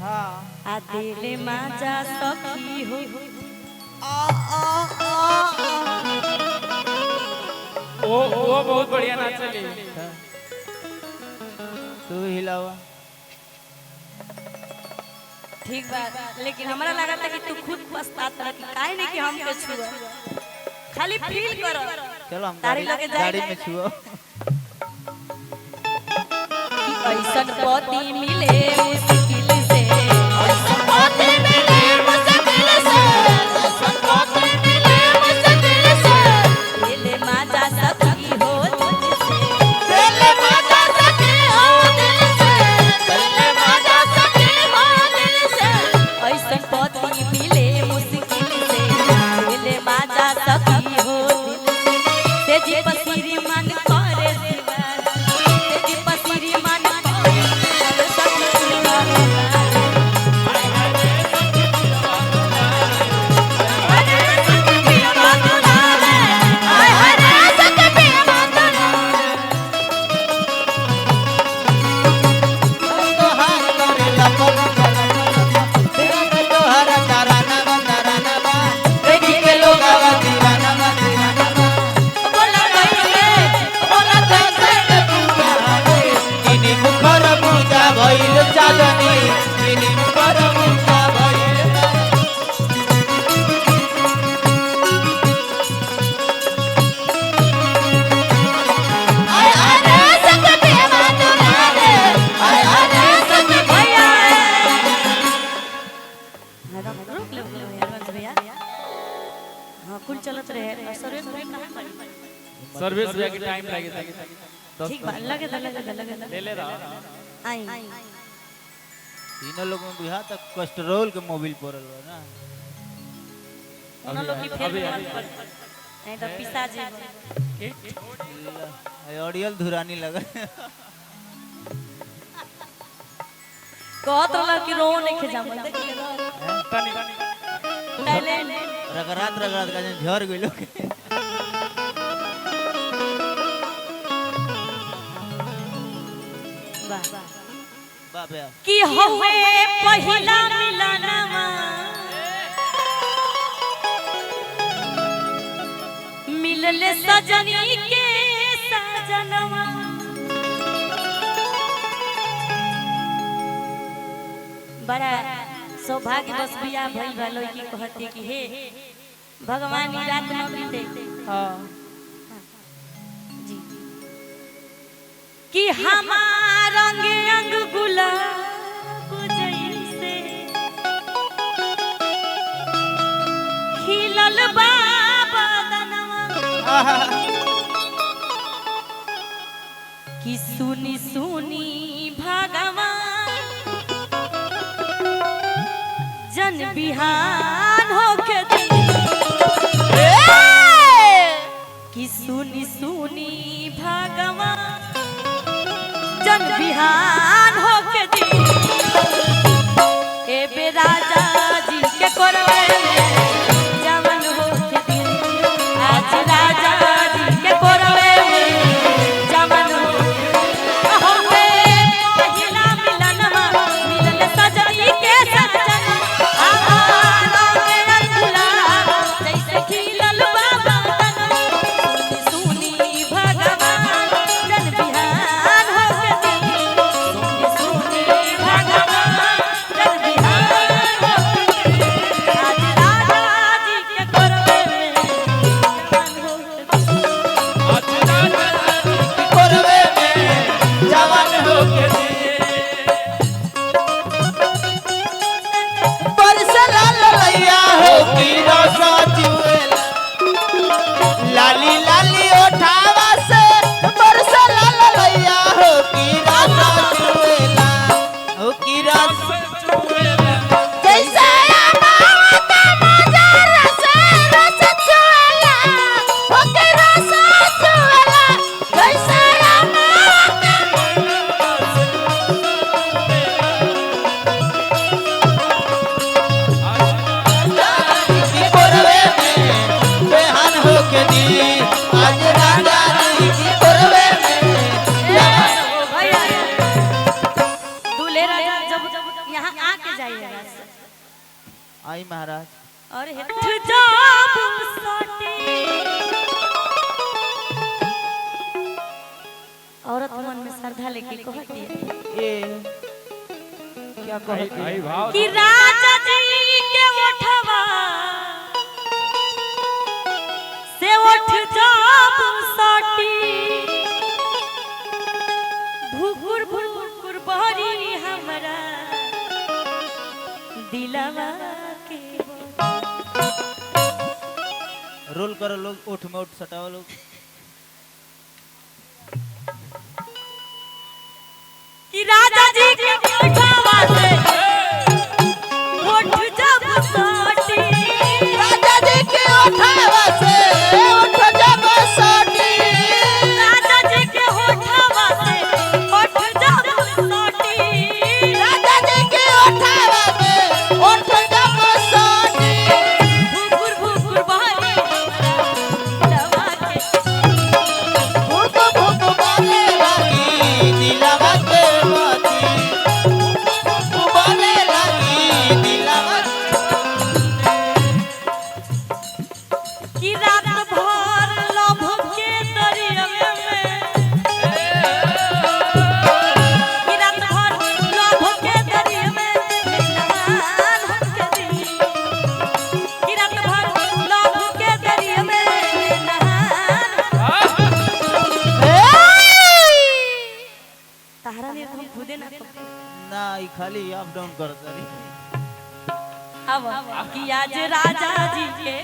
हाँ आ दिल माजा सखी हो वो बहुत बढ़िया नाचली। तू हिलावा। ठीक बात, लेकिन हमरा लगा था कि तू खुद पछतात रह कि काहे नहीं कि हम के छुआ, खाली फील करो। चलो हम तारी लगे गाड़ी में छुओ। ऐसन पति मिले मुश्किल से, ऐसन पति मिले मुश्किल से, ऐसन पति मिले मुश्किल से, दिल माजा सखी हो दिल से, दिल माजा सखी हो दिल से, दिल माजा सखी हो दिल से, ऐसन पति मिले मुश्किल से, दिल माजा सखी हो दिल से, तेजी पसीरी मन करे दीवार, तेजी पसीरी मन करे सखी कुल चलत रहे सर्विस सर्विस भैया की टाइम लगे था। ठीक बा लगे ले ले रहा। आई तीनों लोग में बिहार तक कोलेस्ट्रॉल के मोबिल पड़ल बा ना। उन लोग की फेर अभी मत पर नहीं तो पिसा जे ऑडियल धुरानी लगा। कहत रहा कि रो नहीं खजा मत देखिए तनी टैलेंट रगरात का जन झर गइलो। वाह बाप रे कि होवे पहिला मिलनवा मिलले सजनी के सजनवा बड़ा सौभाग्य बस बिया भइल भालो की कहती कि हे भगवान ई रात न बीते हां जी कि हमार अंग अंग गुलाब जैसे खिलल बाबा दनवा कि सुनी सुनी भगवान जन बिहान होके कि सुनी सुनी भगवान जन बिहान होके दी ए बे राजा जी के करवे में जवन होके दी आज राजा जी के करवे में जवन होके पहिला मिलनवा मिलल सजनी के सजन आहारो के अंगुला जैसे खिलल बाबा सुनी सुनी भगवान जन बिहान होके दी सुनी सुनी भगवान जन बिहान होके दी आज राजा जी के करवे में जवन होके जवान होके बरसला ललैया हो की रसा चुएला लाली लाली ओठावा से बरसला ललैया हो की रसा चुएला हो की रसा जैसे आमावत मजा रस रस चुएला हो की रसा चुएला जैसे आमावत की कोरवे में बेहान होके दी आज राजा जी की कोरवे में दूल्हे राजा जब यहाँ यहाँ आके जाइएगा। आई महाराज। और हेठ जाब सटी औरत मन में श्रद्धा लेके कहती है ए क्या कहती आई है? भाव कि राजा जी के उठवा से उठ जाब सटी भुकुर भुकुर बहरी हमरा दिलवा के रोल करो लोग, उठ में उठ सटाओ लोग। कि राजा जी के उठवा से उठ जब सटी राजा जी के उठावा से उठ जब सटी राजा जी के उठवा से उठ जब सटी राजा जी के उठावा से उठ जब सटी भुकुर भुकुर बहरी दिलवा के भूख भूख बोले लगी दिलवा के मोती भूख बोले लगी दिलवा कि रात भर लभ के दरिया में कि रात भर लभ के दरिया में नहान हमके दी कि रात भर लभ के दरिया में नहान तारा ने तुम खुदे ना ना ई खाली अप डाउन करता रही। अब कि आज राजा जी के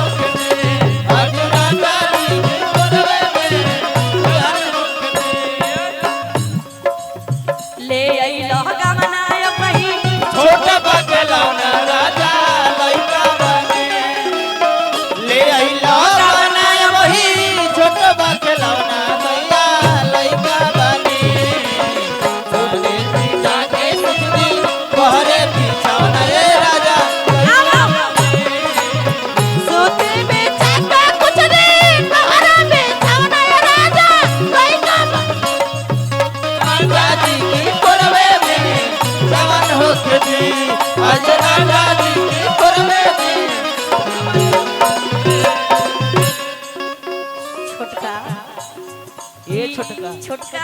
आज राजा जी के कोरवे में ले अइलो गमनाय पही छोट बकलौना राजा लइका बने ले अइलो बनाय वही छोट बकलौना भैया लइका बने सोने सीता के सुजनी बहरे बिछौना ए राजा सोते में चाका कुछ दिन बहरे बिछौना ए राजा लइका राजा जी की कोरवे में जवान हो के दी आज राजा जी की कोरवे में छोटका ए छोटका छोटका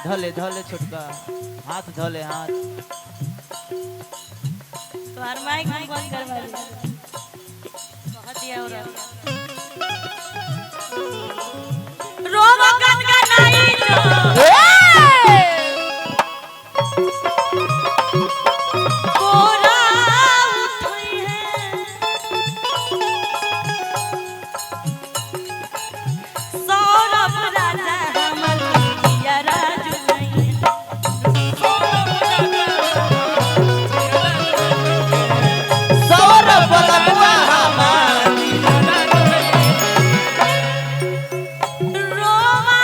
धले धले छोटका, हाथ धले हाथ। तुम्हार माइक भी बंद करवा दे बहुत दिया और रोवा गनगनाई जो कोरा उठई है सौरभ राजा हमर पिया राजू नहीं सौर बलबुआ हमारी रोवा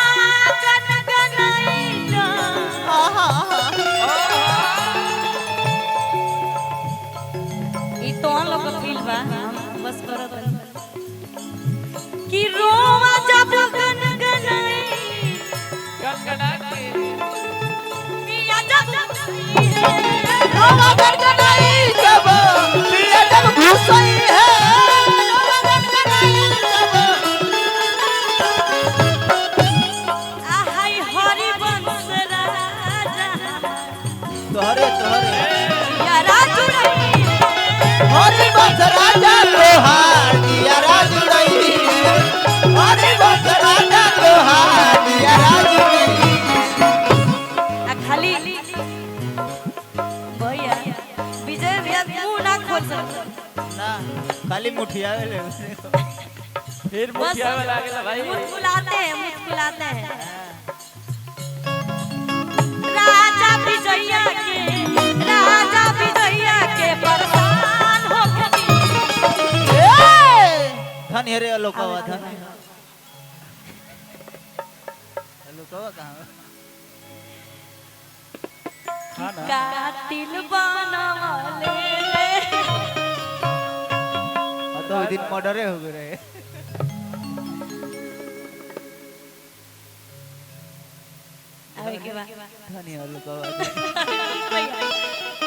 गनगनाई जो ई तो हम लोग का फील बा हम बस करत हनी कि रोवा जब गनगनाई पिया जब रोवा गनगनाई जब पिया जब घुसई है रोवा गनगनाई जब आहाई हरि वंश राजा तोहरे तोहरे या राजू रही हरि वंश राजा तोहार दिया राजू रही हरि वंश राजा तोहार दिया राजू रही आ खाली भैया विजय भैया मुंह ना खोल सकते ना खाली मुठिया ले फिर मुखिया में लागेला भाई मुस्कुराते हैं मुस्कुराते हैं राजा विजया के परेशान हो गई धन हेरे अलोकवा धन अलोकवा कहाँ? खाना कातिल बनवले और तो दिन मर्डरे हो गए रहे। कहे के बा धनी हल्का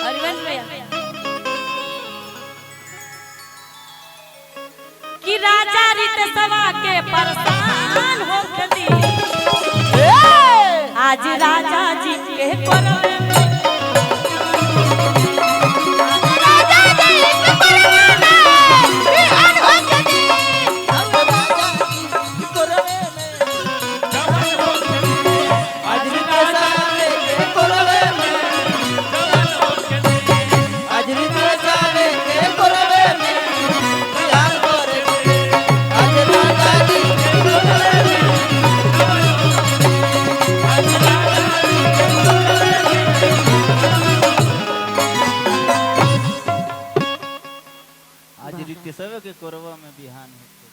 हरिवंश भैया कि राजा रितसवा के परेशान हो गई आज राजा जी के परवे राजा जी के परवे में बिहान हो गई आज रितसावे के कोरवे में आज रितसावे के कोरवे में बिहान करे आज राजा जी के कोरवे में आज रीति सब के कोरवा में बिहान है।